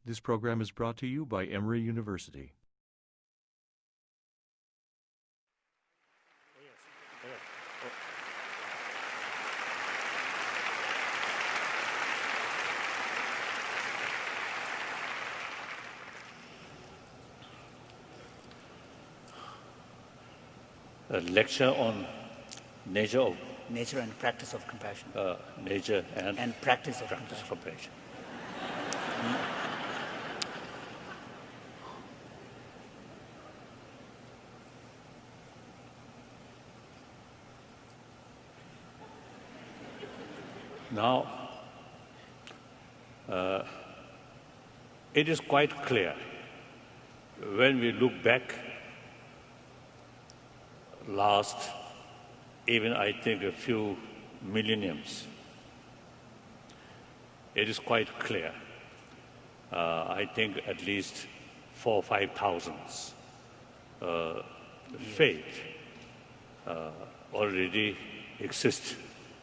This program is brought to you by Emory University. A lecture on nature and practice of compassion. Nature and practice of compassion. Now, it is quite clear when we look back last, even I think a few millenniums, it is quite clear. I think at least 4,000 or 5,000 faith already exist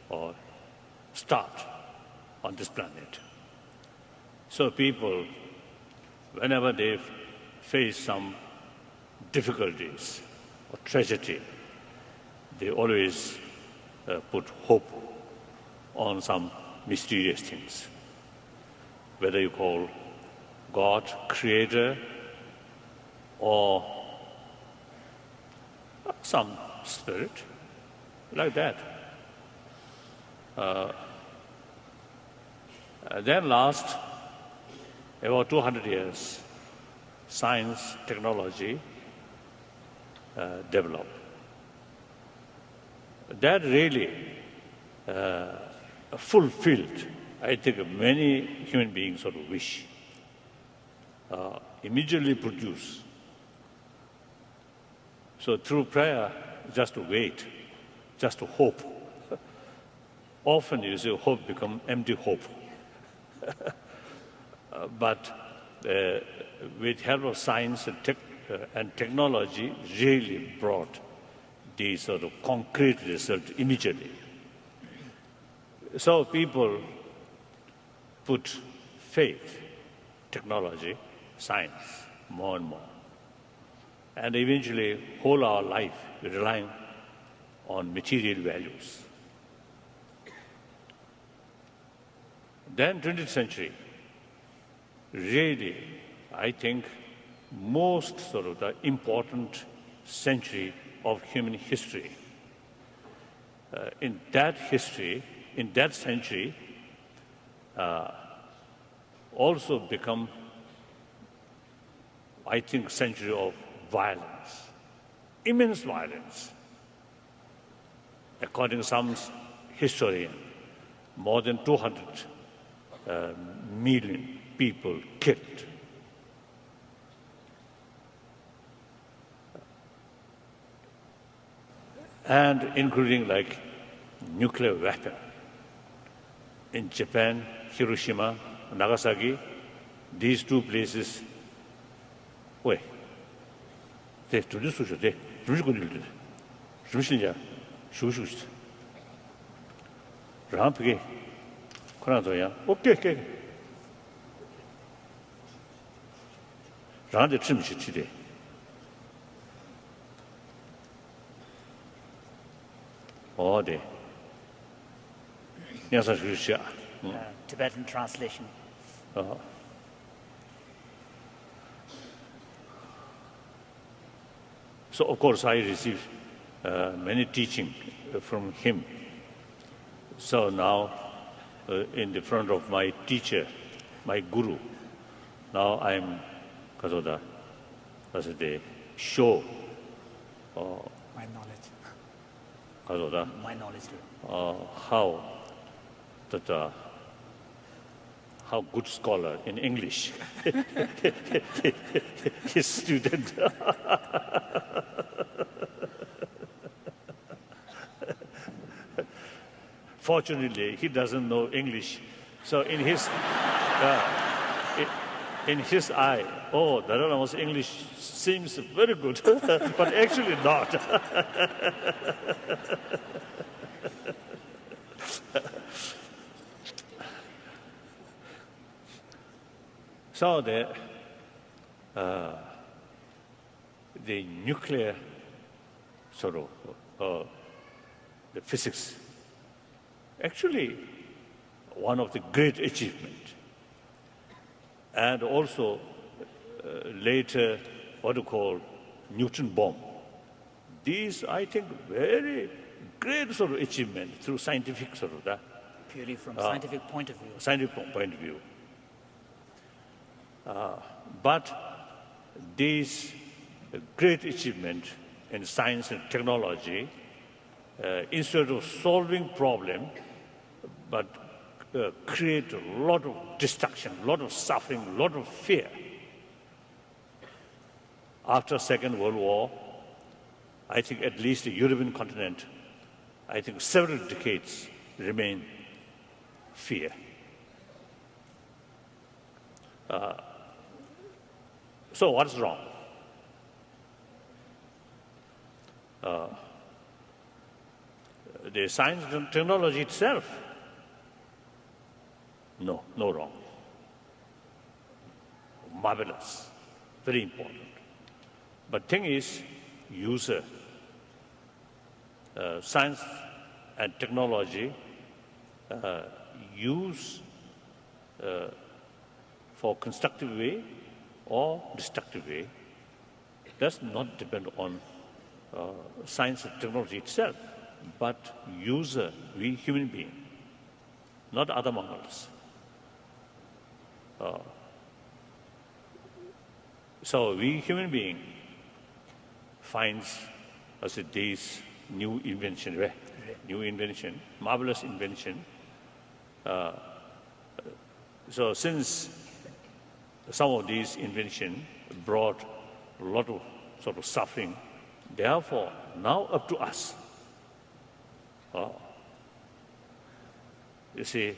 or start on this planet. So people, whenever they face some difficulties or tragedy, they always put hope on some mysterious things, whether you call God, Creator, or some spirit, like that. Then last about 200 years, science, technology developed. That really fulfilled, I think, many human beings sort of wish. Immediately produce. So through prayer, just to wait, just to hope. Often you see hope become empty hope. But with help of science and technology, really brought these sort of concrete results immediately. So people put faith, technology, science, more and more. And eventually, whole our life, we rely on material values. Then 20th century, really, I think, most sort of the important century of human history. In that history, in that century, also become, I think, century of violence, immense violence. According to some historian, more than 200 million people killed. And including like nuclear weapon. In Japan, Hiroshima, Nagasaki, these two places, wait, they do this, they do this, Russian, Shushus, Rampke, Konatoya, okay. Round the Trimshi today. All day. Yes, Tibetan translation. So, of course, I received many teaching from him. So now, in the front of my teacher, my guru, now I'm Kazoda, as they show my knowledge. Kazoda, my knowledge too. How good scholar in English his student. Fortunately, he doesn't know English, so in his eye, oh, Dalai Lama's English seems very good, but actually not. So the nuclear sort of the physics, actually one of the great achievements. And also later what you call Newton bomb. These, I think, very great sort of achievement through scientific sort of that. Purely from scientific point of view. Scientific point of view. But these great achievement in science and technology, instead of solving problem, but create a lot of destruction, a lot of suffering, a lot of fear. After Second World War, I think at least the European continent, I think several decades remain fear. So what's wrong? The science and technology itself, no wrong. Marvelous, very important. But thing is, user, science and technology use for constructive way or destructive way does not depend on science and technology itself, but user, we human being, not other mammals. So we human being finds, as this new invention, marvelous invention. So since some of these inventions brought a lot of sort of suffering, therefore now up to us. You see,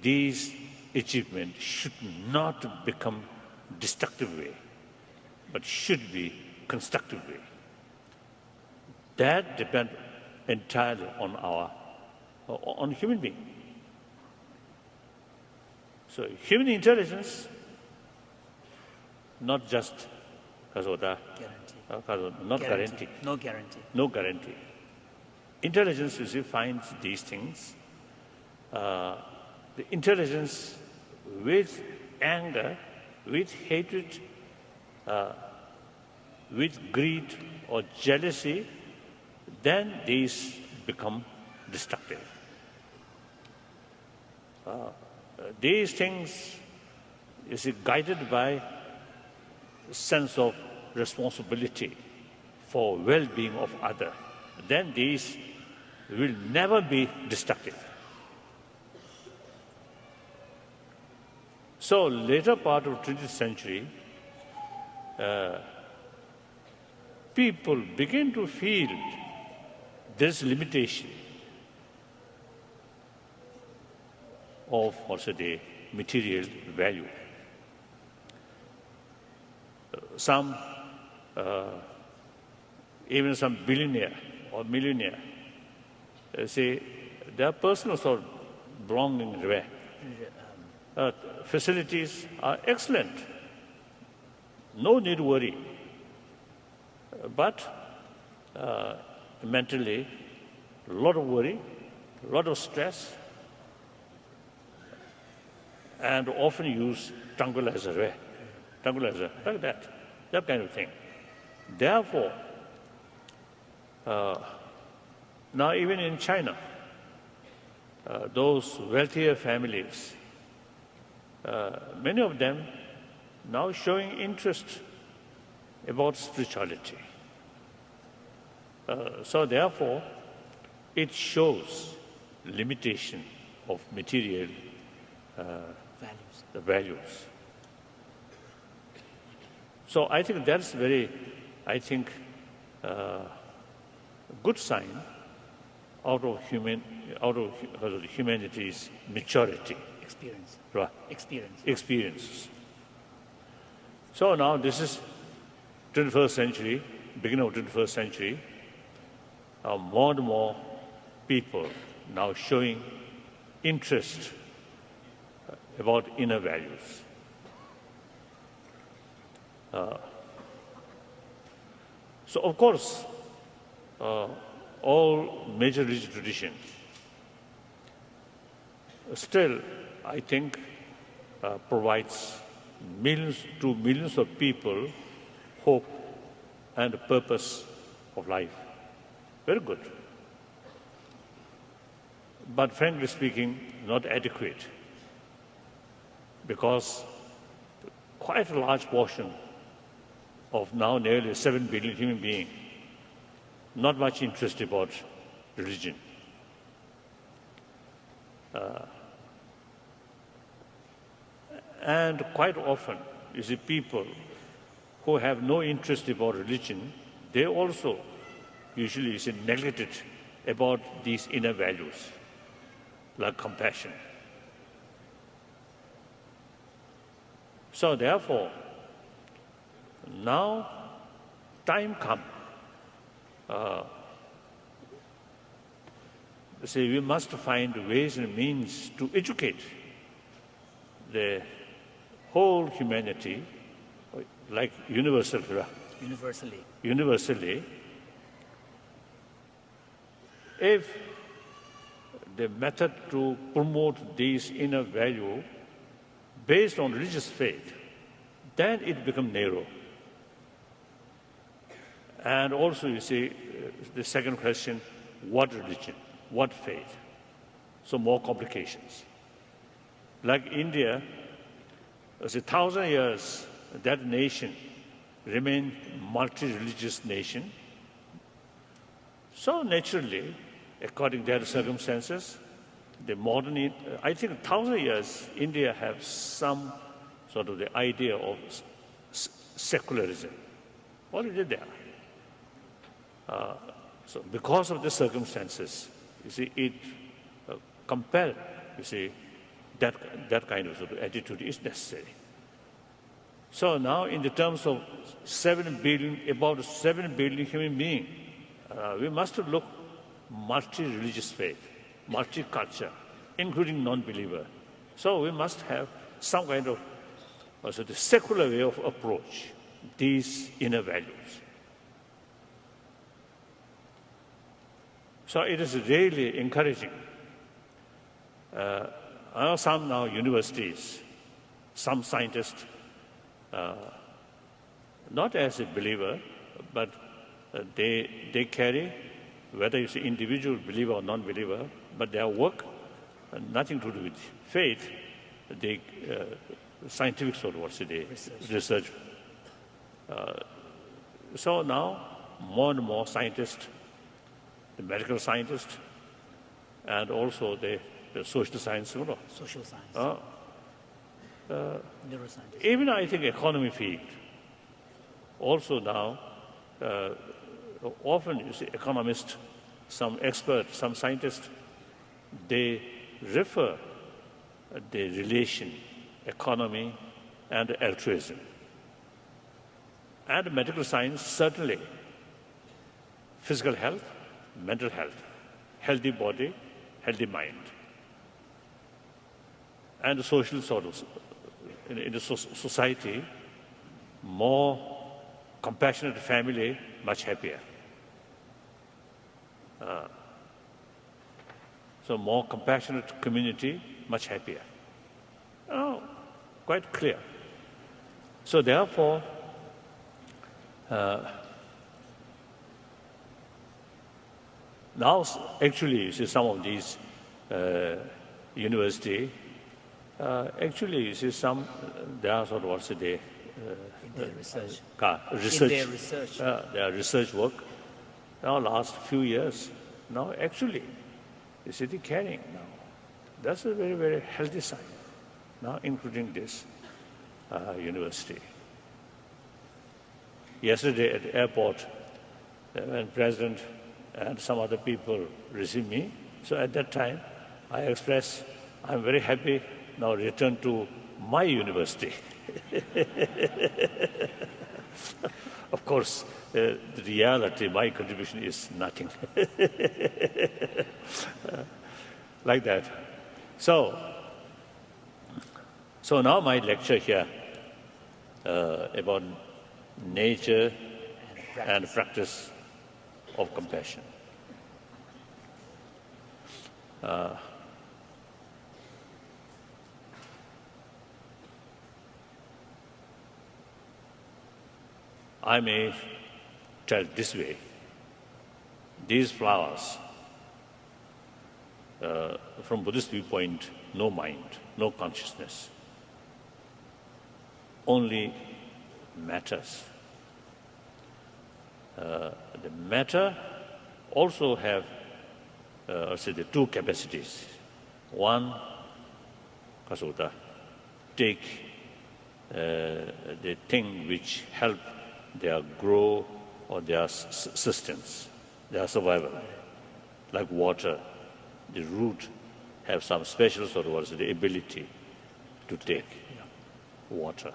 these achievements should not become destructive way, but should be constructive way. That depends entirely on human being. So human intelligence, not just guarantee. No guarantee. Intelligence, you see, finds these things. The intelligence with anger, with hatred, with greed or jealousy, then these become destructive. These things is guided by a sense of responsibility for well-being of others. Then these will never be destructive. So later part of 20th century, people begin to feel this limitation of also the material value. Some, even some billionaire or millionaire, say their personal sort of belongings were. Facilities are excellent. No need to worry. But mentally, a lot of worry, a lot of stress, and often use tranquilizer, like that kind of thing. Therefore, now even in China, those wealthier families, many of them now showing interest about spirituality. So therefore, it shows limitation of material values. So I think that's very, good sign out of humanity's maturity. Experience. Right. Experience. So now this is 21st century, beginning of 21st century. More and more people now showing interest about inner values. So, of course, all major religious traditions still, I think, provides millions of people hope and a purpose of life. Very good. But frankly speaking, not adequate, because quite a large portion of now nearly 7 billion human beings not much interest about religion. And quite often, you see, people who have no interest about religion, they also usually is neglected about these inner values, like compassion. So therefore, now time comes. We must find ways and means to educate the whole humanity, like universally, if the method to promote these inner value based on religious faith, then it becomes narrow. And also, you see, the second question, what religion, what faith? So more complications. Like India, as 1,000 years, that nation remained multi-religious nation. So naturally, according to their circumstances, the modern, I think 1,000 years, India has some sort of the idea of secularism. Already there. So because of the circumstances, you see, it compelled, you see, that kind of, sort of attitude is necessary. So now in the terms of about 7 billion human beings, we must look multi-religious faith, multi-culture, including non-believer. So we must have some kind of also the secular way of approach these inner values. So it is really encouraging. Some now universities, some scientists, not as a believer, but they carry, whether it's individual believer or non-believer, but their work, nothing to do with faith, they scientific sort of research. So now more and more scientists, the medical scientists, and also the social science, social science, neuroscience. Even I think economy field. Also now, often you see economists, some experts, some scientists, they refer the relation, economy and altruism. And medical science, certainly, physical health, mental health, healthy body, healthy mind. And the social sort of, in the society, more compassionate family, much happier. So more compassionate community, much happier. Oh, quite clear. So therefore, now actually, you see some of these university, actually, you see some, they are sort of what's the research. Research. In their research. Their research work. Now, last few years, now actually, the city carrying now. That's a very, very healthy sign. Now, including this university. Yesterday at the airport, when President and some other people received me, so at that time, I expressed, I'm very happy now return to my university. Of course, the reality, my contribution is nothing. Like that. So now my lecture here about nature and practice of compassion. I may tell it this way. These flowers, from Buddhist viewpoint, no mind, no consciousness, only matters. The matter also have, say, the two capacities. One, kasota, take the thing which help their grow or their sustenance, their survival, like water. The root have some special sort of the ability to take water.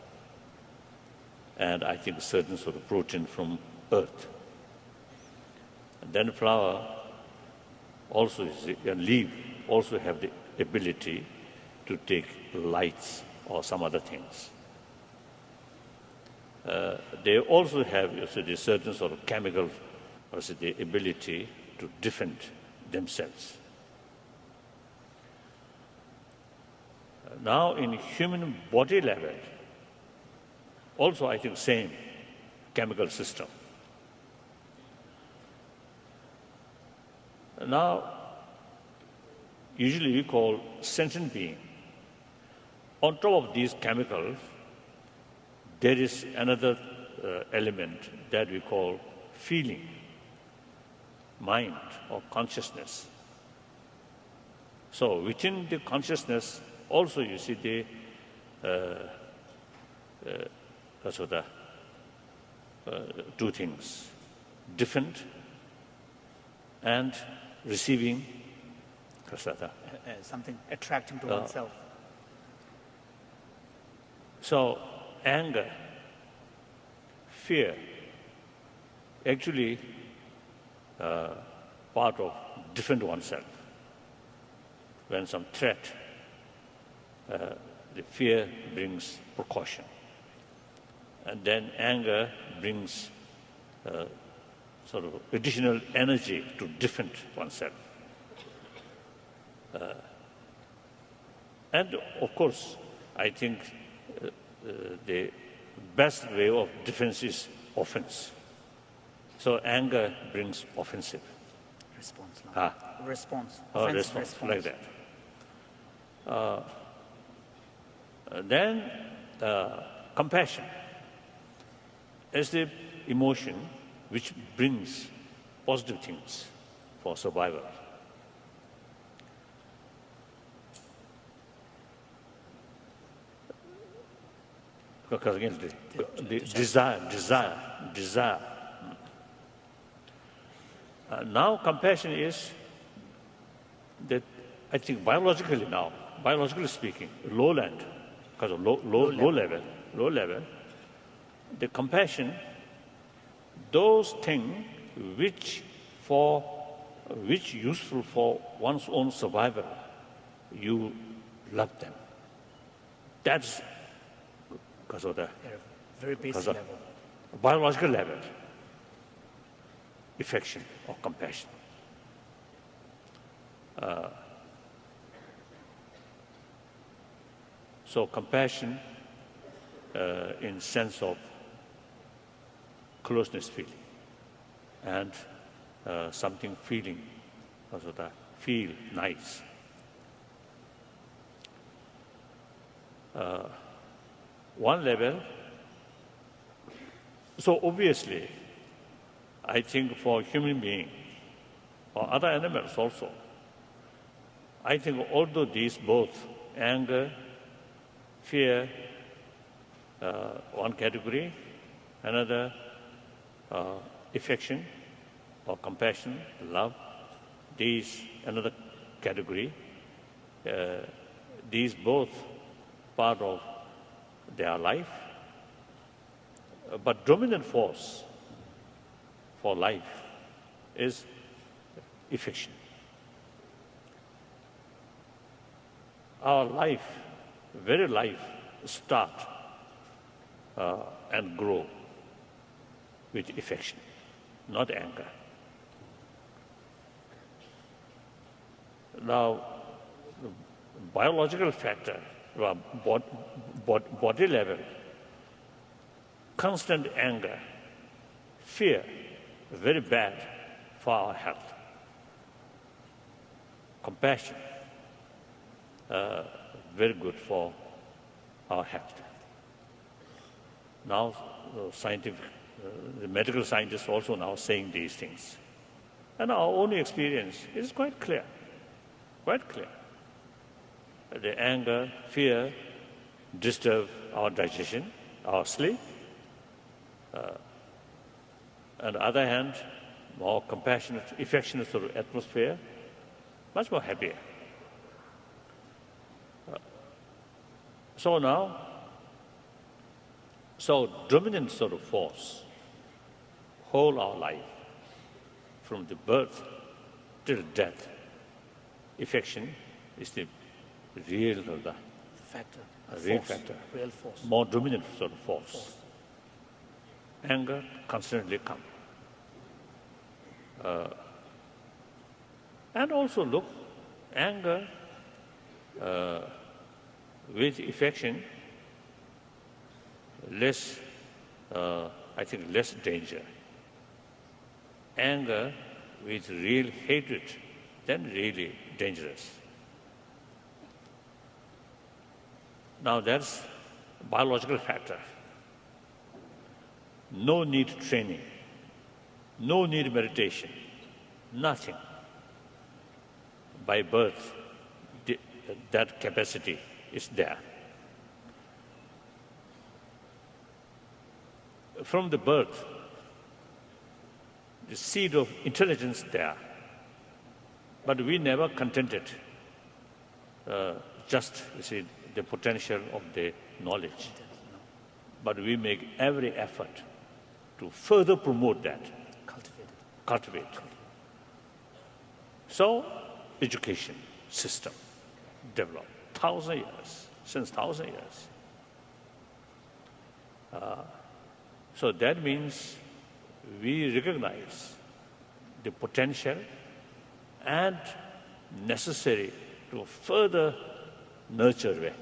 And I think certain sort of protein from earth. And then flower also is, and leaf also have the ability to take lights or some other things. They also have the certain sort of chemical the ability to defend themselves. Now in human body level, also I think same chemical system. Now, usually we call sentient being. On top of these chemicals, there is another element that we call feeling, mind or consciousness. So within the consciousness, also you see the two things, different and receiving kasata. Something attracting to oneself. So anger, fear, actually part of defend oneself. When some threat, the fear brings precaution. And then anger brings sort of additional energy to defend oneself. And of course, I think the best way of defense is offense. So anger brings offensive. Response. Response. Response. Like that. Then compassion is the emotion which brings positive things for survival. Because again, the desire. Now compassion is that I think biologically speaking, lowland, because of low level, the compassion, those things which useful for one's own survival, you love them. That's because of the very basic level, biological level, affection or compassion. So compassion in sense of closeness feeling and something feeling, also that feel nice. One level. So obviously, I think for human being or other animals also, I think although these both anger, fear, one category, another affection or compassion, love, these another category, these both part of their life, but dominant force for life is affection. Our life, very life, start and grow with affection, not anger. Now, the biological factor, body level, constant anger, fear, very bad for our health. Compassion, very good for our health. Now, the medical scientists also now saying these things. And our own experience is quite clear, quite clear. The anger, fear disturb our digestion, our sleep. On the other hand, more compassionate, affectionate sort of atmosphere, much more happier. So dominant sort of force, whole our life, from the birth till death, affection is the real Factor. real Force. factor, Real force. more dominant sort of force. Anger constantly comes. And also look, anger with affection, less, I think, less danger. Anger with real hatred, then really dangerous. Now that's a biological factor. No need training, no need meditation, nothing. By birth, that capacity is there. From the birth, the seed of intelligence there, but we never contented just, you see, the potential of the knowledge. But we make every effort to further promote that, cultivate. So, education system developed 1,000 years, since 1,000 years. So that means we recognize the potential and necessary to further nurture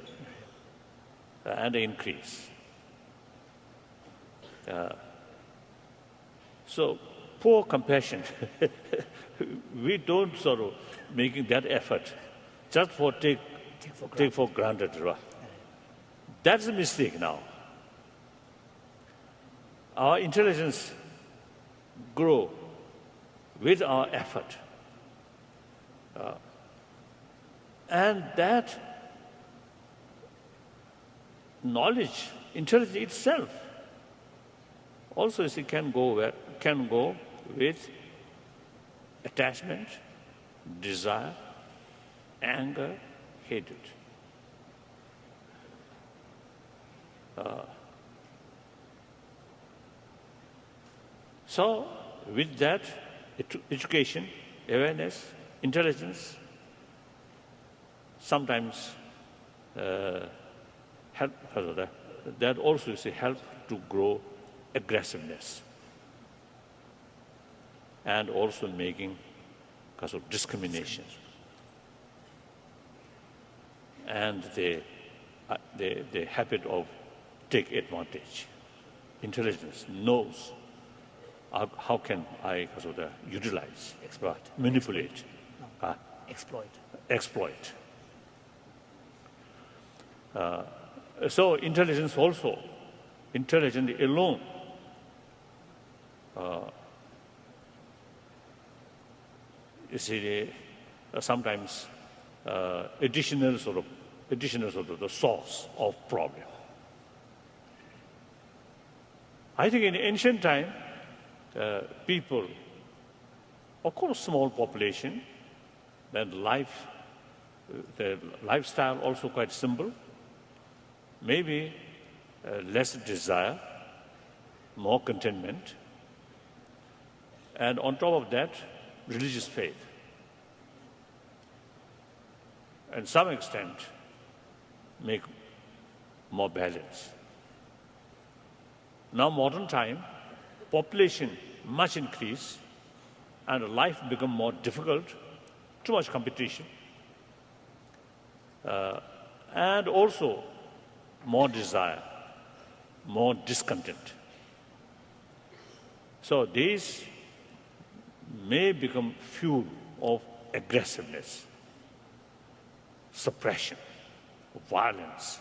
and increase. So poor compassion, we don't sort of making that effort just for take for granted. That's a mistake now. Our intelligence grow with our effort. And that knowledge, intelligence itself, also it can go with attachment, desire, anger, hatred. So, with that, education, awareness, intelligence, sometimes help, that also is a help to grow aggressiveness and also making because of discrimination and the habit of take advantage. Intelligence knows how can I utilize, manipulate, exploit. So intelligence also, intelligence alone, you see, sometimes additional sort of the source of problem. I think in ancient time, people, of course, small population, then the lifestyle also quite simple, maybe less desire, more contentment, and on top of that, religious faith. And some extent, make more balance. Now, modern time, population much increase and life become more difficult, too much competition, and also more desire, more discontent. So these may become fuel of aggressiveness, suppression, violence.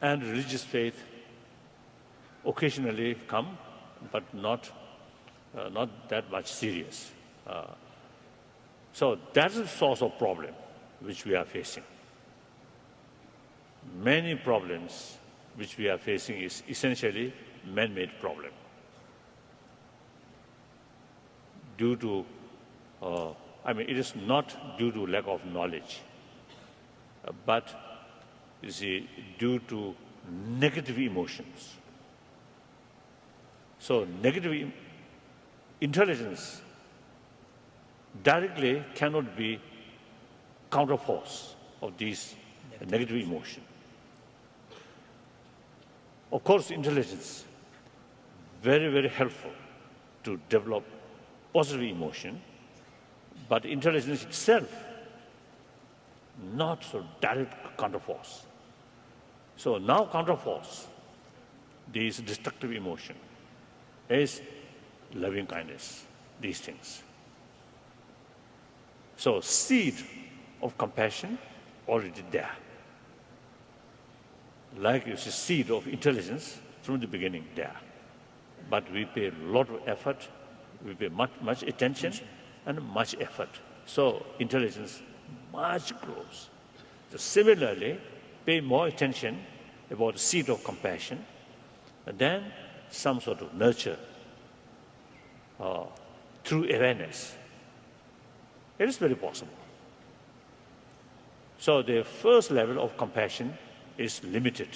And religious faith occasionally come, but not that much serious. So that's the source of problem which we are facing. Many problems which we are facing is essentially man-made problem. Due to, it is not due to lack of knowledge, but you see, due to negative emotions. So negative intelligence directly cannot be counterforce of these negative emotion. Of course, intelligence, very, very helpful to develop positive emotion, but intelligence itself, not so direct counterforce. So now counterforce, these destructive emotion, is loving kindness, these things. So seed of compassion already there. Like you see, seed of intelligence from the beginning there. But we pay a lot of effort, we pay much attention and much effort. So intelligence much grows. So similarly, pay more attention about the seed of compassion, and then some sort of nurture through awareness. It is very possible. So the first level of compassion is limited,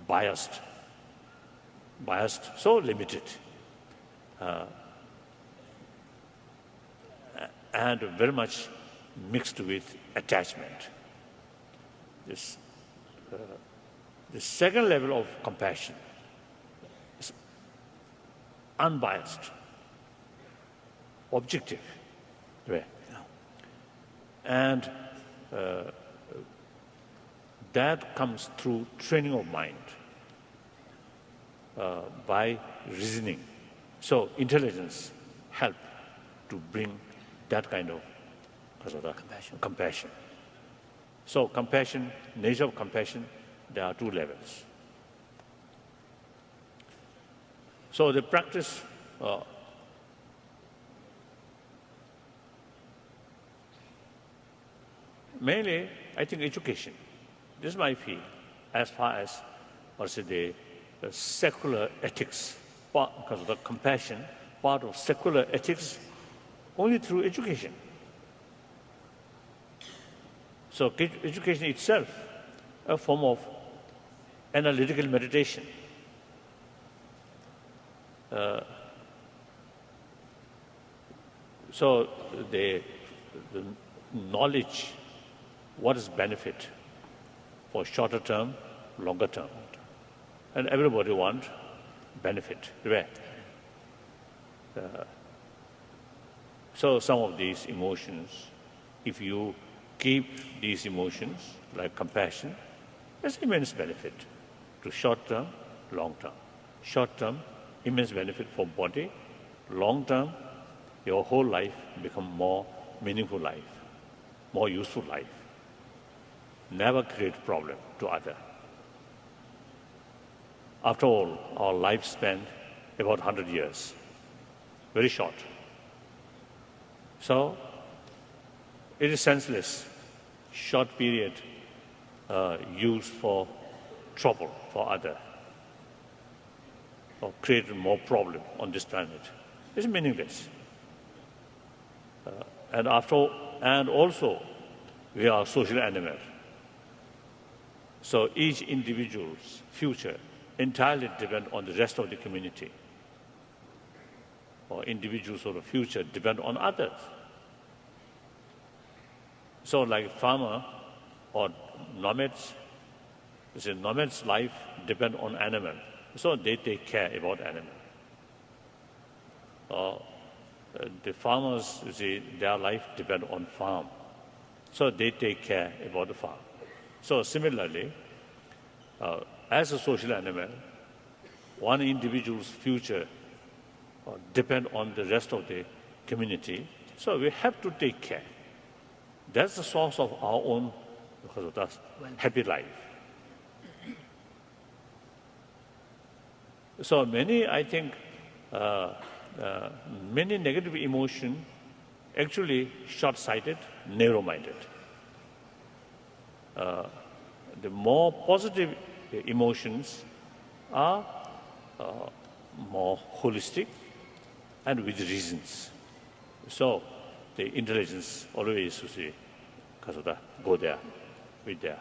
biased, so limited, and very much mixed with attachment. The second level of compassion is unbiased, objective, and that comes through training of mind by reasoning. So intelligence helps to bring that kind of compassion. So compassion, nature of compassion, there are two levels. So the practice mainly, I think, education. This is my field, as far as, the secular ethics, because of the compassion, part of secular ethics, only through education. So education itself, a form of analytical meditation. So the knowledge, what is benefit for shorter term, longer term. And everybody wants benefit, right? So some of these emotions, if you keep these emotions, like compassion, there's immense benefit to short term, long term. Short term, immense benefit for body. Long term, your whole life become more meaningful life, more useful life. Never create problem to other. After all, our lifespan about 100 years, very short. So it is senseless, short period used for trouble for other, or create more problem on this planet. It's meaningless. And also, we are social animals. So each individual's future entirely depends on the rest of the community. Or individuals of the future depend on others. So like farmer or nomads, You see, nomad's life depends on animal, so they take care about animal. The farmers, you see, their life depends on farm, so they take care about the farm. So similarly, as a social animal, one individual's future depends on the rest of the community, so we have to take care. That's the source of our own happy life. So many, I think, many negative emotion actually short-sighted, narrow-minded. The more positive emotions are more holistic and with reasons. So the intelligence always go there, with there.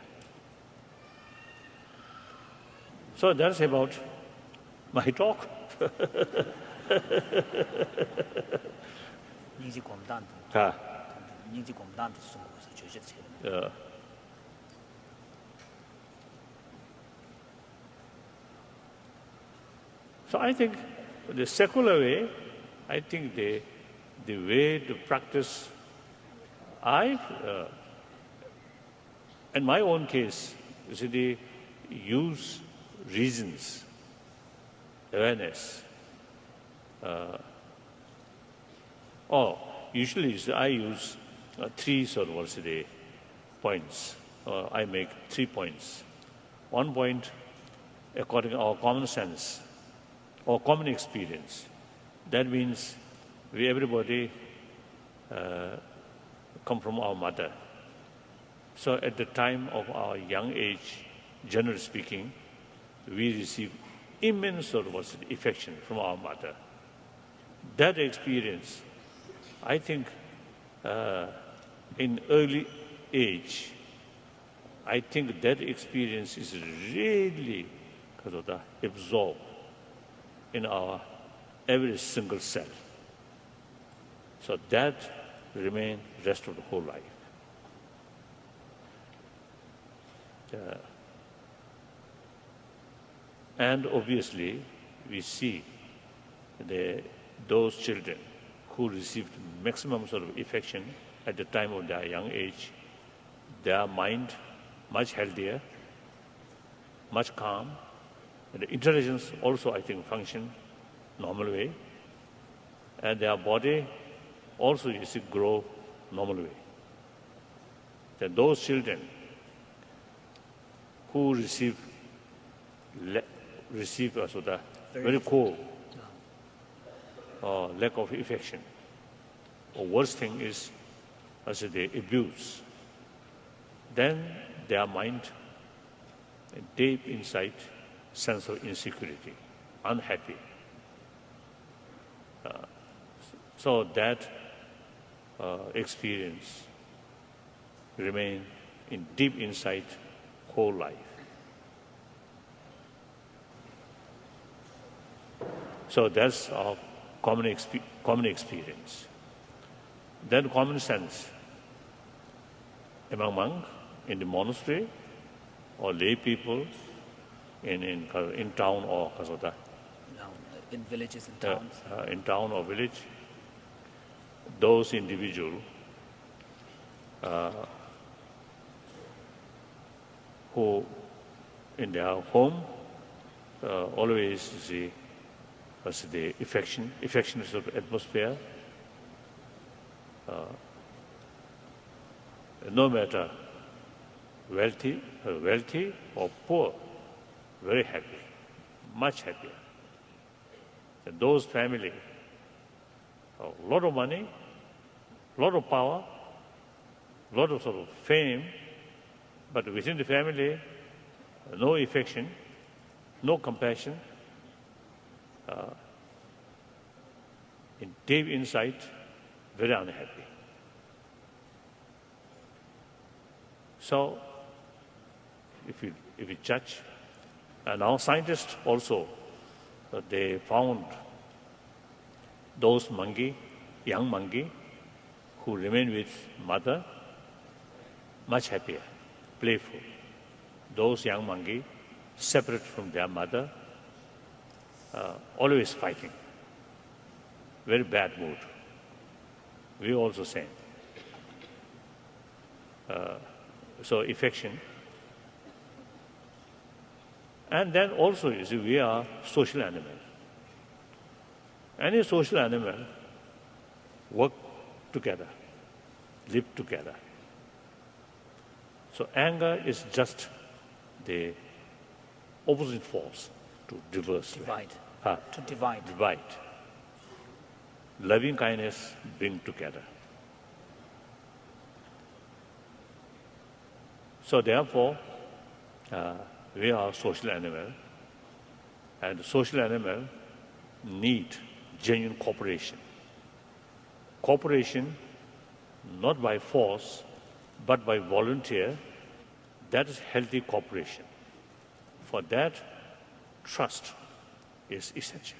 So that's about my talk. So I think the secular way, I think the way to practice, in my own case, you see, they use reasons, awareness. Usually I use three points. I make 3 points. 1 point, according to our common sense or common experience. That means everybody come from our mother. So at the time of our young age, generally speaking, we receive immense affection from our mother. That experience, I think, in early age, I think that experience is really absorbed in our every single cell. So that remains the rest of the whole life. And obviously, we see those children who received maximum affection at the time of their young age, their mind much healthier, much calm, and the intelligence also, I think, function normal way, and their body also grow normal way. Then those children who receive also the very cold lack of affection. Or worst thing is the abuse. Then their mind, deep inside, sense of insecurity, unhappy. So that experience remain in deep inside whole life. So that's our common experience. Then common sense among monks in the monastery or lay people in town or in villages and towns. In town or village, those individuals who in their home always see as the affectionate atmosphere, no matter wealthy or poor, very happy, much happier. And those family, a lot of money, a lot of power, a lot of fame, but within the family, no affection, no compassion. In deep inside, very unhappy. So, if you judge, and now scientists also, they found those young monkey, who remain with mother, much happier, playful. those young monkey, separate from their mother, always fighting. Very bad mood. We also same. So affection. And then also, you see, we are social animal. Any social animal work together, live together. So anger is just the opposite force to Divide. To divide. Divide. Loving kindness bring together. So therefore, we are social animal, and social animal need genuine cooperation. Cooperation not by force, but by volunteer. That is healthy cooperation. For that, trust is essential.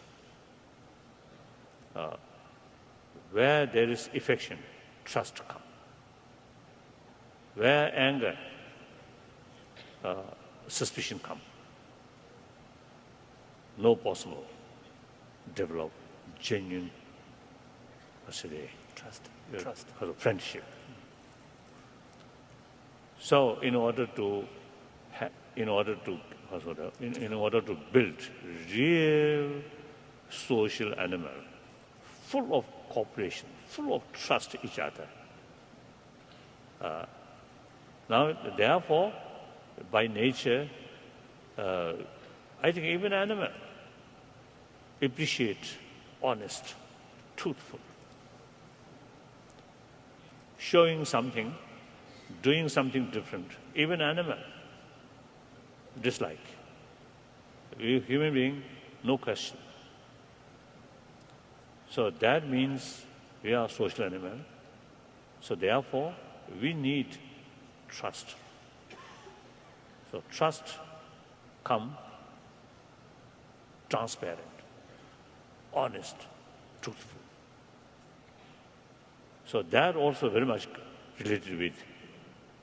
Where there is affection, trust comes. Where anger, suspicion comes. No possible develop genuine, trust. Friendship. So, in order to build real social animal, full of cooperation, full of trust each other. Now, therefore, by nature, I think even animal appreciate honest, truthful, showing something, doing something different. Even animal dislike. We human being, no question. So that means we are social animal. So therefore, we need trust. So trust come transparent, honest, truthful. So that also very much related with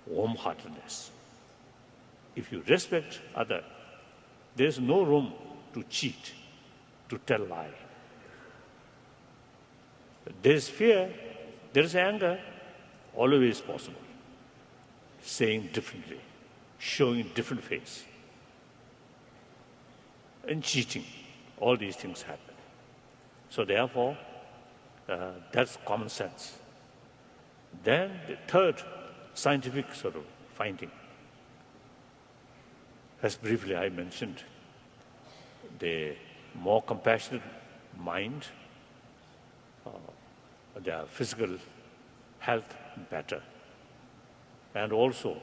warm-heartedness. If you respect other, there is no room to cheat, to tell lie. There is fear, there is anger, always possible. Saying differently, showing different face. And cheating, all these things happen. So therefore, that's common sense. Then the third scientific sort of finding, as briefly I mentioned, the more compassionate mind, their physical health better. And also,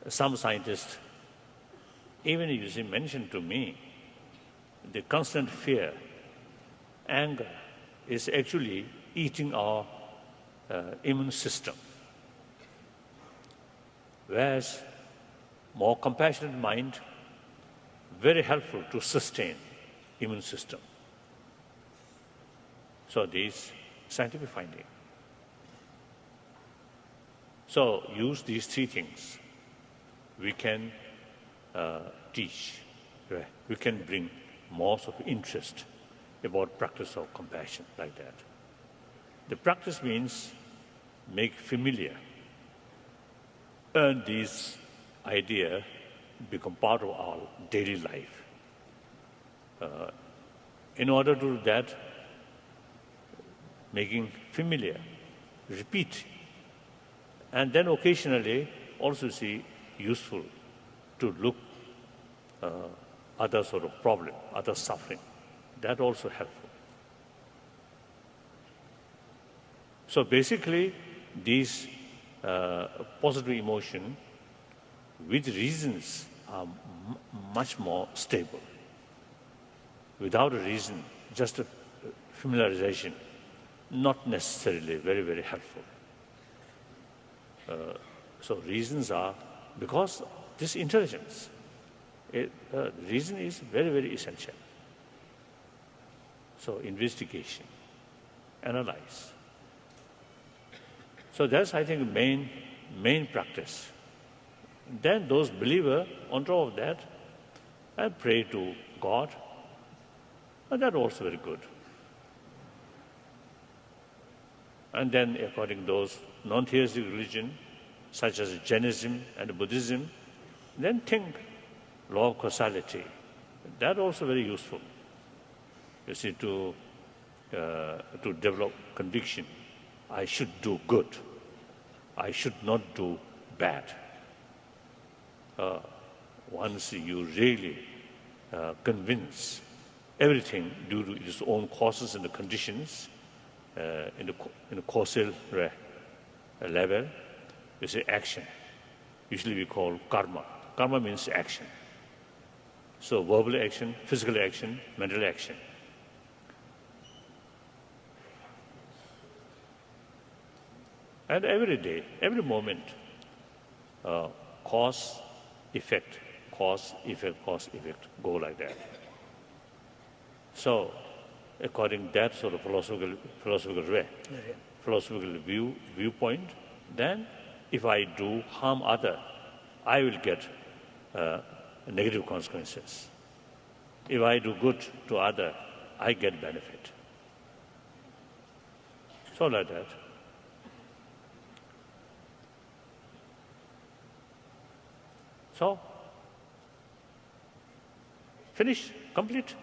some scientists, even you see, mentioned to me, the constant fear, anger, is actually eating our immune system. Whereas more compassionate mind, very helpful to sustain immune system. So these scientific finding. So use these three things. We can teach. Right? We can bring more of interest about practice of compassion like that. The practice means make familiar. And these ideas become part of our daily life. In order to do that, making familiar, repeat, and then occasionally also see useful to look other sort of problem, other suffering. That also helpful. So basically, these positive emotion with reasons are much more stable. Without a reason, just a familiarization, not necessarily very, very helpful. So reasons are, because this intelligence, reason is very, very essential. So investigation, analyze. So that's, I think, main practice. Then those believers, on top of that, I pray to God, and that's also very good. And then according to those non-theistic religion, such as Jainism and Buddhism, then think law of causality. That also very useful. You see, to develop conviction. I should do good. I should not do bad. Once you really convince everything due to its own causes and the conditions in the causal level, you say action. Usually we call karma. Karma means action. So verbal action, physical action, mental action. And every day, every moment, cause, effect, cause, effect, cause, effect, go like that. So, according to that sort of philosophical viewpoint, then if I do harm other, I will get negative consequences. If I do good to other, I get benefit. So like that. So, finish, complete.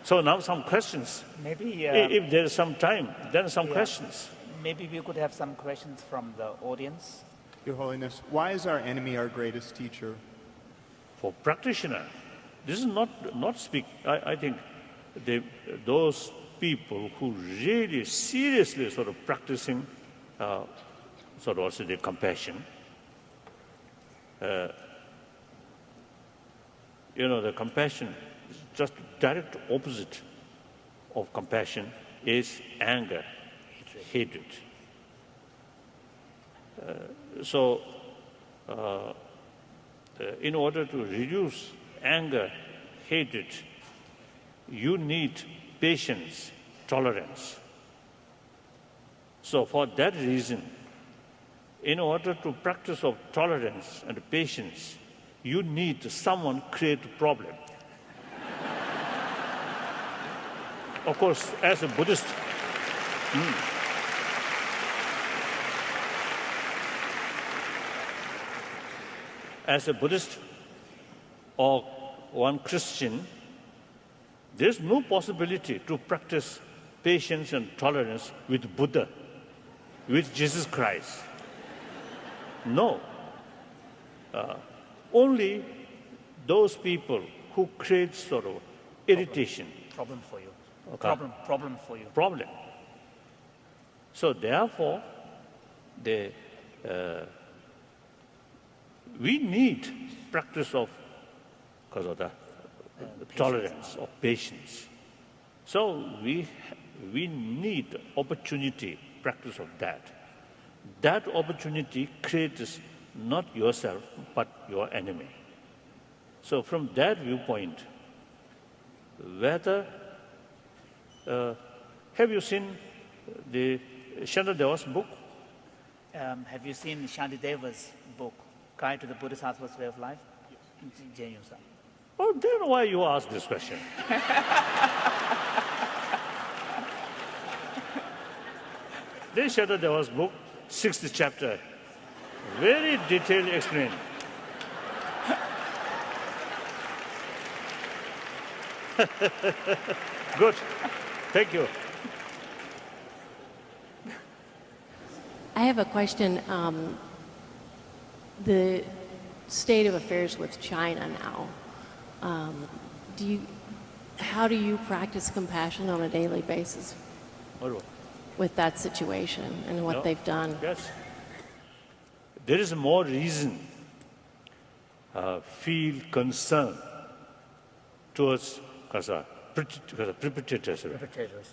So now some questions. Maybe If there is some time, then some questions. maybe we could have some questions from the audience. Your Holiness, why is our enemy our greatest teacher? For practitioner, this is not speak. I think those people who really seriously sort of practicing sort of also the compassion. The compassion, just direct opposite of compassion is anger, hatred. So, in order to reduce anger, hatred, you need patience, tolerance. So, for that reason, in order to practice of tolerance and patience, you need someone create a problem. Of course, as a Buddhist, or one Christian, there's no possibility to practice patience and tolerance with Buddha, with Jesus Christ. No. Only those people who create sort of irritation. Problem for you. Okay. Problem for you. Problem. So therefore, we need practice of tolerance, of patience. So we need opportunity, practice of that. That opportunity creates not yourself, but your enemy. So from that viewpoint, whether, have you seen the Shantadeva's book? Have you seen Shantideva's book, Guide to the Bodhisattva's Way of Life? Yes. Oh, then why you ask this question? Then Shantadeva's book, 6th chapter, very detailed explained. Good. Thank you. I have a question. The state of affairs with China now. How do you practice compassion on a daily basis with that situation and what they've done? Yes. There is more reason feel concern towards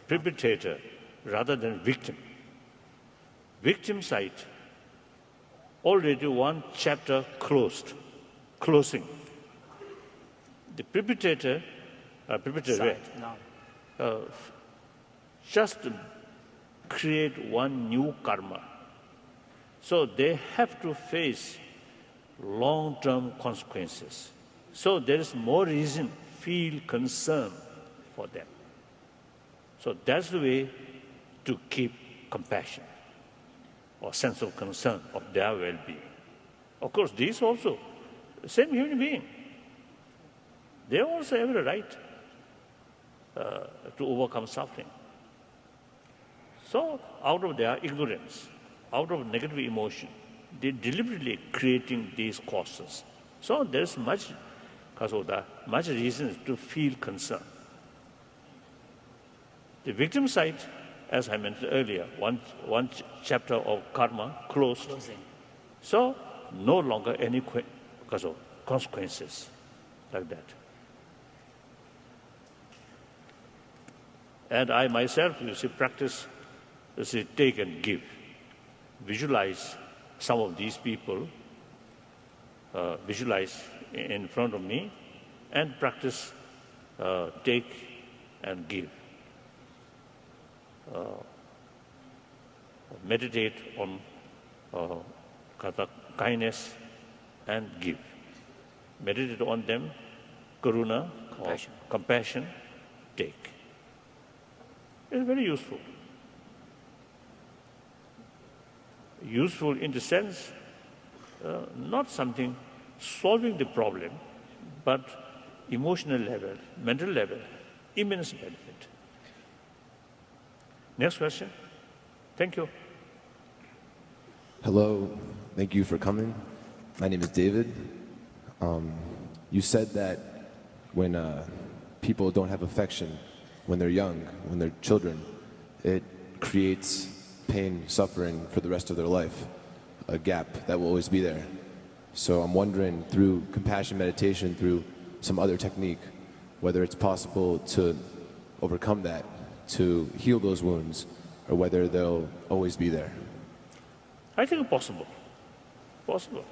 perpetrator rather than victim. Victim side, already one chapter closing. The perpetrator just create one new karma. So they have to face long-term consequences. So there is more reason to feel concern for them. So that's the way to keep compassion or sense of concern of their well-being. Of course, these also, the same human being, they also have a right to overcome suffering. So out of their ignorance, out of negative emotion, they deliberately creating these causes. So there's much reason to feel concern. The victim side, as I mentioned earlier, one chapter of karma closed. Closing. So no longer any consequences like that. And I myself, practice, take and give. Visualize some of these people, visualize in front of me, and practice take and give. Meditate on kindness and give. Meditate on them, karuna, compassion, take. It's very useful. Useful in the sense, not something solving the problem, but emotional level, mental level, immense benefit. Next question. Thank you. Hello, thank you for coming. My name is David. You said that when people don't have affection, when they're young, when they're children, it creates pain, suffering for the rest of their life, a gap that will always be there. So I'm wondering, through compassion meditation, through some other technique, whether it's possible to overcome that, to heal those wounds, or whether they'll always be there. I think possible. Possible.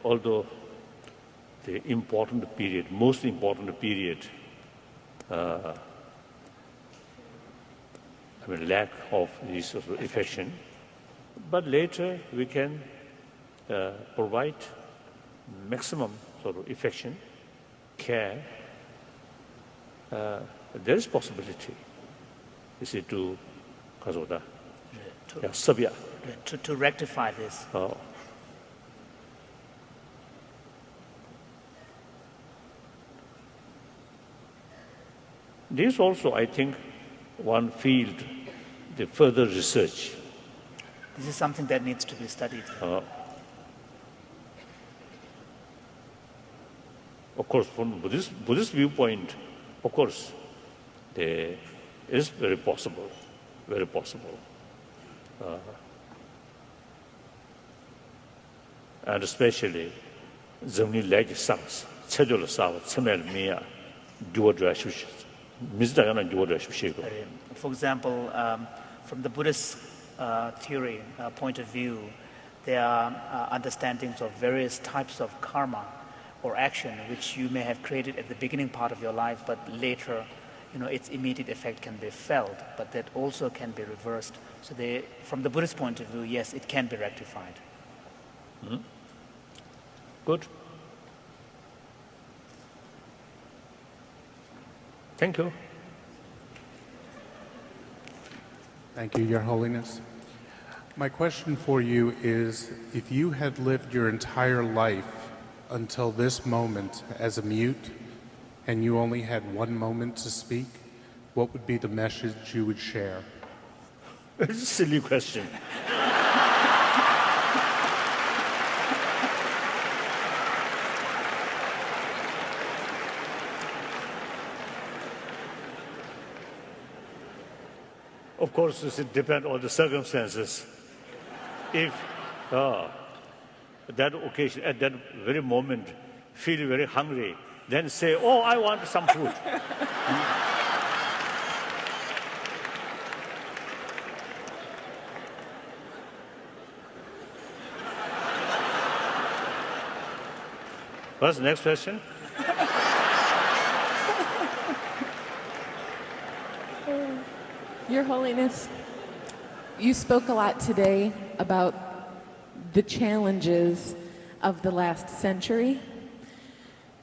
Although the important period, most important period, lack of this sort of affection, but later we can provide maximum sort of affection, care. There is possibility, to rectify this. This also, I think, one field, the further research. This is something that needs to be studied. Of course, from Buddhist viewpoint, of course, it is very possible, very possible. And especially, Zamni like Sans, Chedula Sawa, Samel Mia, Duodrash, Mizdagana Duodrash. For example, from the Buddhist theory point of view, there are understandings of various types of karma or action which you may have created at the beginning part of your life, but later, its immediate effect can be felt, but that also can be reversed. So from the Buddhist point of view, yes, it can be rectified. Mm-hmm. Good. Thank you. Thank you, Your Holiness. My question for you is, if you had lived your entire life until this moment as a mute, and you only had one moment to speak, what would be the message you would share? It's a silly question. Of course, it depends on the circumstances. If that occasion, at that very moment, feel very hungry, then say, "Oh, I want some food." What's the next question? Your Holiness, You spoke a lot today about the challenges of the last century.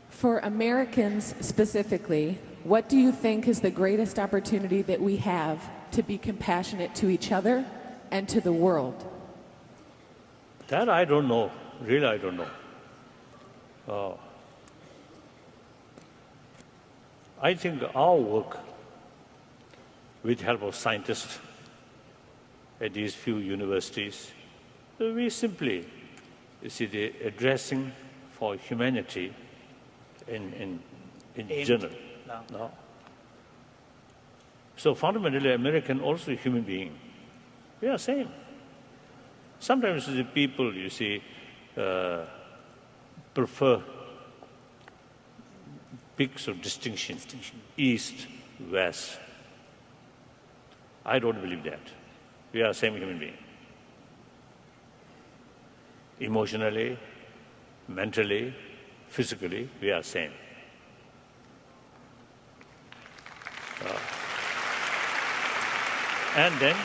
For Americans specifically, what do you think is the greatest opportunity that we have to be compassionate to each other and to the world? That I don't know. Really, I don't know. I think our work, with help of scientists at these few universities, we simply see the addressing for humanity in general. No. So fundamentally, American also a human being. We are same. Sometimes the people, you see, prefer big sort of distinction, east, west. I don't believe that. We are same human being. Emotionally, mentally, physically, we are same. And then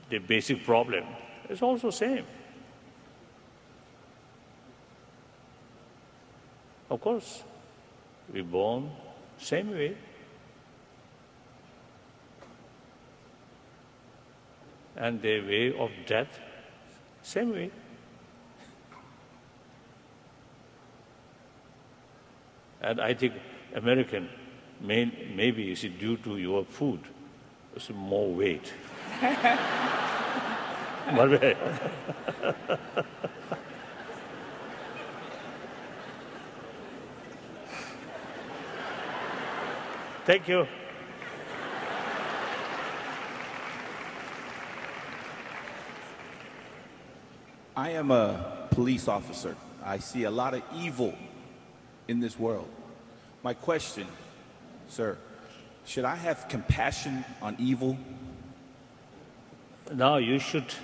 the basic problem is also same. Of course, we born same way. And the way of death, same way. And I think American, maybe you see, due to your food, it's more weight. Thank you. I am a police officer. I see a lot of evil in this world. My question, sir, should I have compassion on evil? Now you should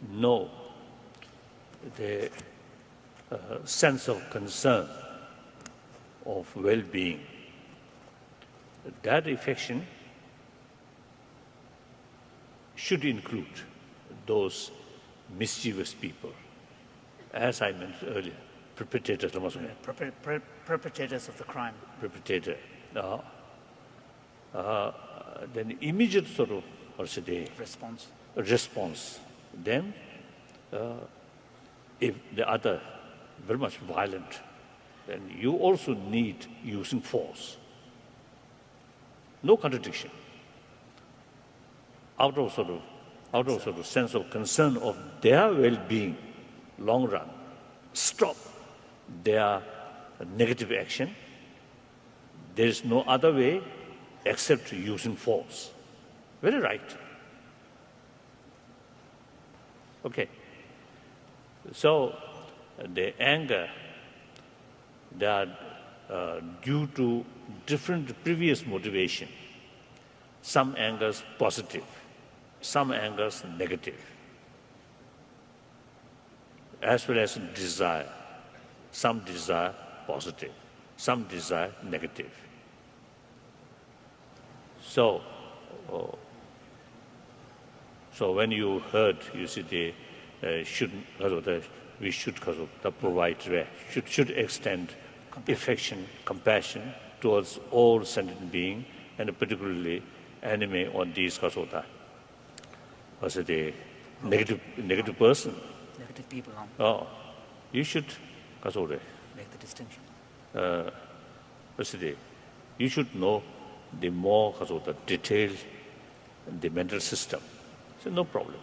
know the sense of concern, of well-being. That affection should include those mischievous people, as I mentioned earlier, perpetrators. Perpetrators of the crime. Perpetrator. Then immediate sort of, response. Then, if the other very much violent, then you also need using force. No contradiction. Out of sort of sense of concern of their well-being, long run, stop their negative action. There is no other way except using force. Very right. Okay. So the anger, they are due to different previous motivation. Some angers positive, some angers negative, as well as desire. Some desire positive, some desire negative. So when you heard, you see, we should provide, should extend affection, compassion towards all sentient beings, and particularly animal or these negative person. Negative people. You should make the distinction. You should know the more detailed the mental system. So no problem.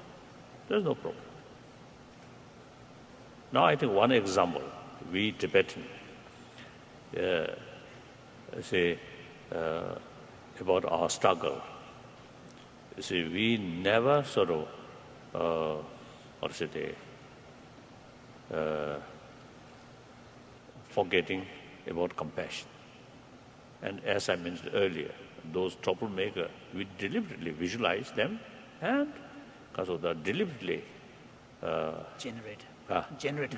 There's no problem. Now I think one example, we Tibetan, about our struggle. See, we never forgetting about compassion. And as I mentioned earlier, those troublemakers, we deliberately visualize them and deliberately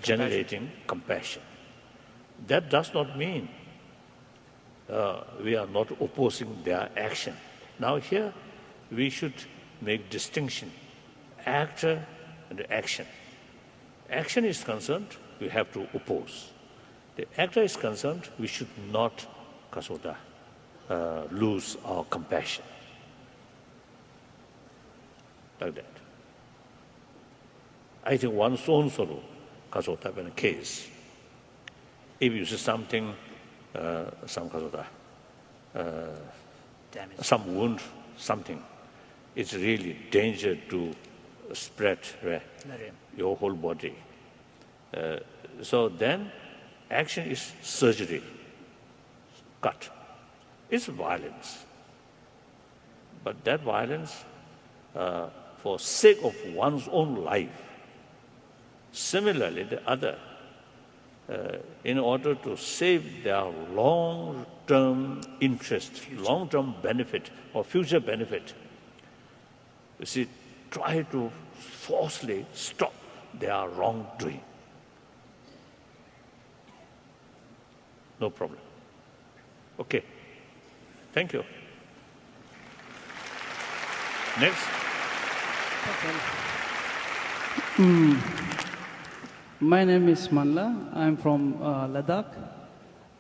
generating compassion. That does not mean we are not opposing their action. Now here, we should make distinction, actor and action. Action is concerned, we have to oppose. The actor is concerned, we should not lose our compassion. Like that. I think one's own sorrow, in a case. If you see something, some wound, something, it's really danger to spread your whole body. So then, action is surgery, cut. It's violence. But that violence, for sake of one's own life, similarly the other, in order to save their long-term interest, long-term benefit or future benefit, you see, try to forcefully stop their wrongdoing. No problem. Okay. Thank you. Next. My name is Manla. I'm from Ladakh.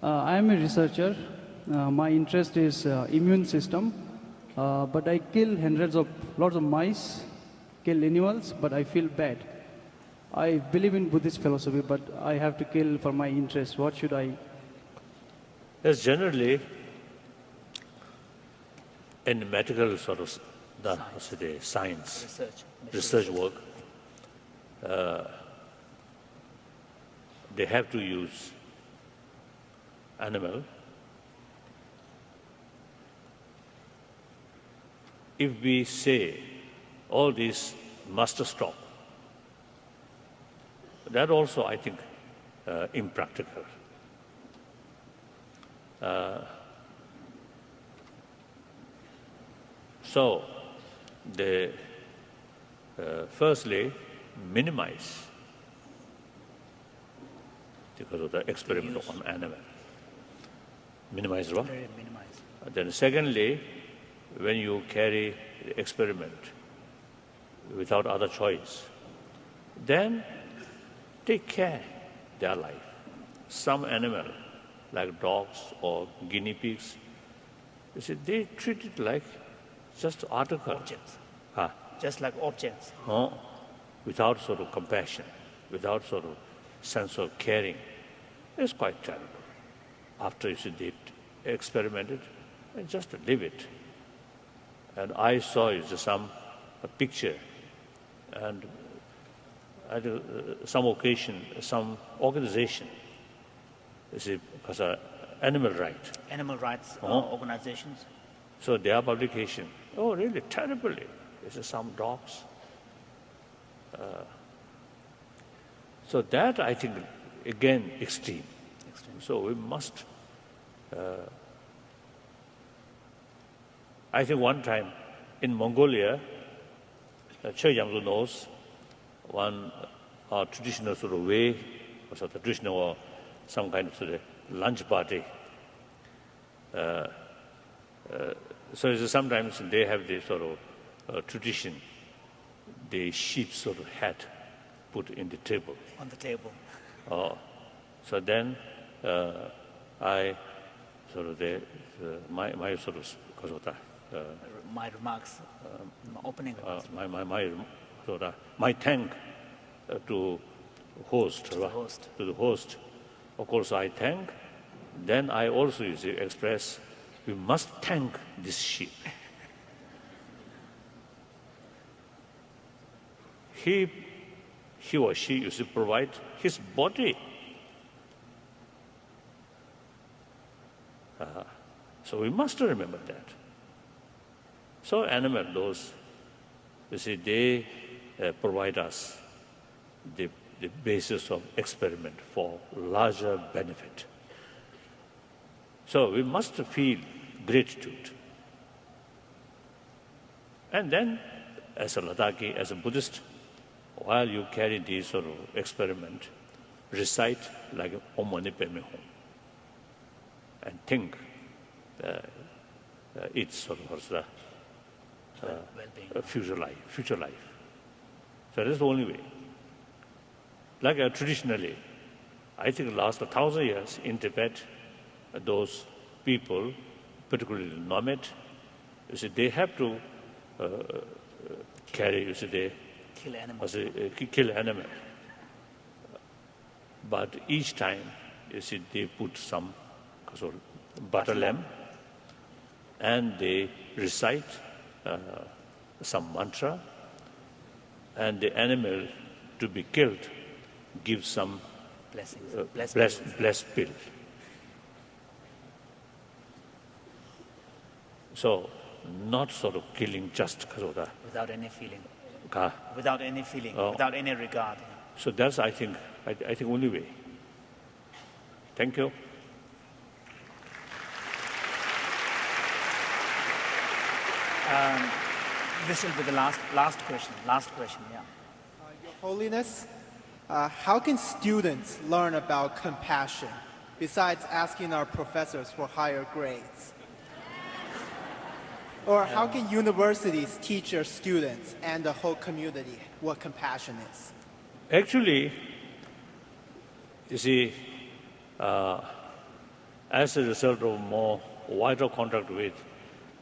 I am a researcher. My interest is immune system. But I kill lots of mice, kill animals, but I feel bad. I believe in Buddhist philosophy, but I have to kill for my interest. What should I? Yes, generally, in medical sort of science, research work, they have to use animal. If we say all this must stop, that also I think impractical. So, they firstly minimize the experiment on animal. Minimize what? Minimize. Then secondly, when you carry the experiment without other choice, then take care their life. Some animal, like dogs or guinea pigs, you see, they treat it like just article. Objects. Just like objects. Without sort of compassion, without sort of sense of caring. It's quite terrible. After you see they experimented, and just leave it. And I saw a picture, and at some occasion, some organization, you see, because animal rights organizations. So their publication, really terribly. This is some dogs. So that I think again extreme. So we must. I think one time in Mongolia, Che Yamzu knows one traditional sort of way, or sort of traditional or some kind of sort of lunch party. So sometimes they have this sort of tradition, the sheep sort of head put in the table. On the table. So then I sort of my sort of my remarks, opening remarks. My thank to the host. Of course, I thank. Then I also express, we must thank this sheep. He or she used to provide his body. So we must remember that. So animal, those, you see, they provide us the basis of experiment for larger benefit. So we must feel gratitude. And then, as a Ladakhi, as a Buddhist, while you carry these sort of experiment, recite like Om Mani Padme Hum, and think it's sort of future life. So that's the only way. Like traditionally, I think last 1,000 years in Tibet, those people, particularly the nomad, you see, they have to carry, you see, they kill animal. But each time, you see, they put some butter lamb, and they recite some mantra, and the animal to be killed gives some blessed pill. So, not sort of killing just without any feeling, without any feeling, without any regard. So that's, I think, only way. Thank you. This will be the last question. Yeah. Your Holiness, how can students learn about compassion besides asking our professors for higher grades? Or how can universities teach their students and the whole community what compassion is? Actually, you see, as a result of more wider contact with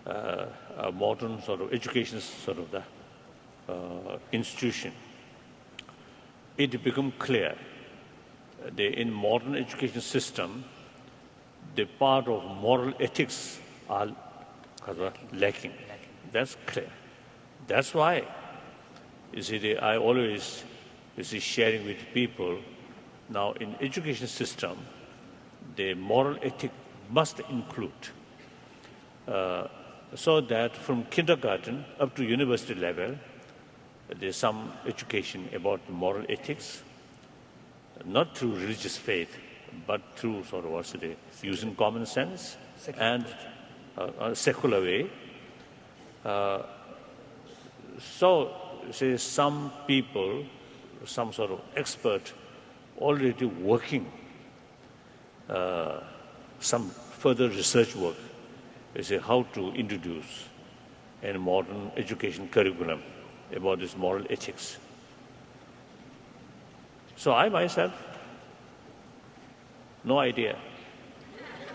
a modern sort of education sort of the institution, it become clear that in modern education system, the part of moral ethics are lacking. That's clear. That's why, you see, I always, you see, sharing with people, now in education system, the moral ethic must include, so that from kindergarten up to university level, there's some education about moral ethics, not through religious faith, but through sort of using common sense and a secular way. So, say some people, some sort of expert, already working some further research work, say how to introduce a modern education curriculum about this moral ethics. So I myself, no idea.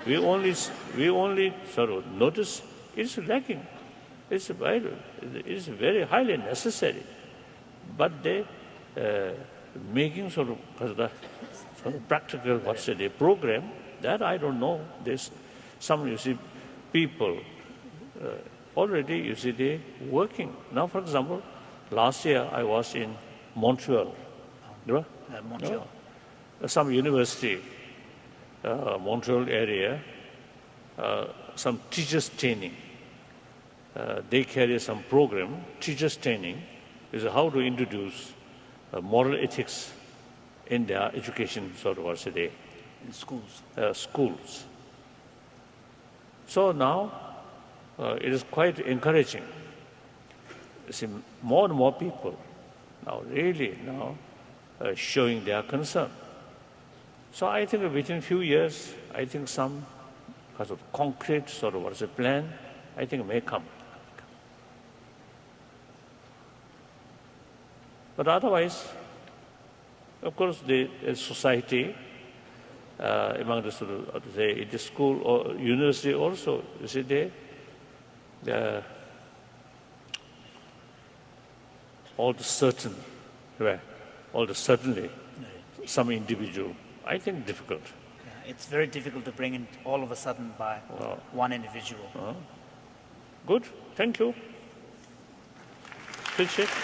We only sort of notice it's lacking. It's very highly necessary. But they making sort of practical, program, that I don't know. There's some, you see, people already, you see, they working. Now, for example, last year I was in Montreal. Montreal. Some university, Montreal area, some teachers training. They carry some program, teachers training, is how to introduce moral ethics in their education, sort of, in schools. Schools. So now it is quite encouraging. You see, more and more people now really showing their concern. So I think within a few years, I think some kind of concrete sort of plan, I think may come. But otherwise, of course, the society, among the sort of, in the school or university also, you see, they all the certainly, some individual, I think difficult. Yeah, it's very difficult to bring in all of a sudden by one individual. Good, thank you. Appreciate it.